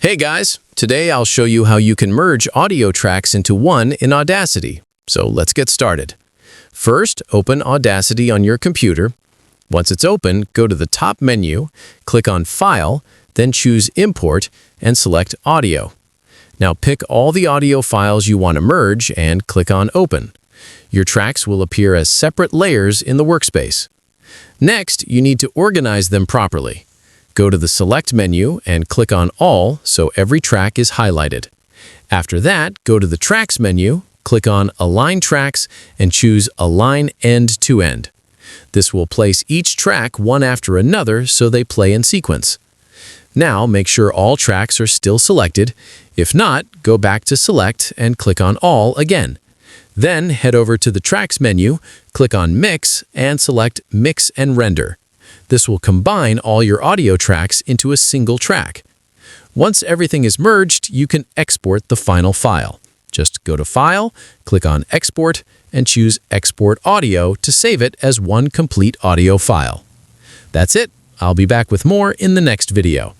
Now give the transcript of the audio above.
Hey guys, today I'll show you how you can merge audio tracks into one in Audacity. So let's get started. First, open Audacity on your computer. Once it's open, go to the top menu, click on File, then choose Import and select Audio. Now pick all the audio files you want to merge and click on Open. Your tracks will appear as separate layers in the workspace. Next, you need to organize them properly. Go to the Select menu and click on All so every track is highlighted. After that, go to the Tracks menu, click on Align Tracks, and choose Align End to End. This will place each track one after another so they play in sequence. Now, make sure all tracks are still selected. If not, go back to Select and click on All again. Then, head over to the Tracks menu, click on Mix, and select Mix and Render. This will combine all your audio tracks into a single track. Once everything is merged, you can export the final file. Just go to File, click on Export, and choose Export Audio to save it as one complete audio file. That's it. I'll be back with more in the next video.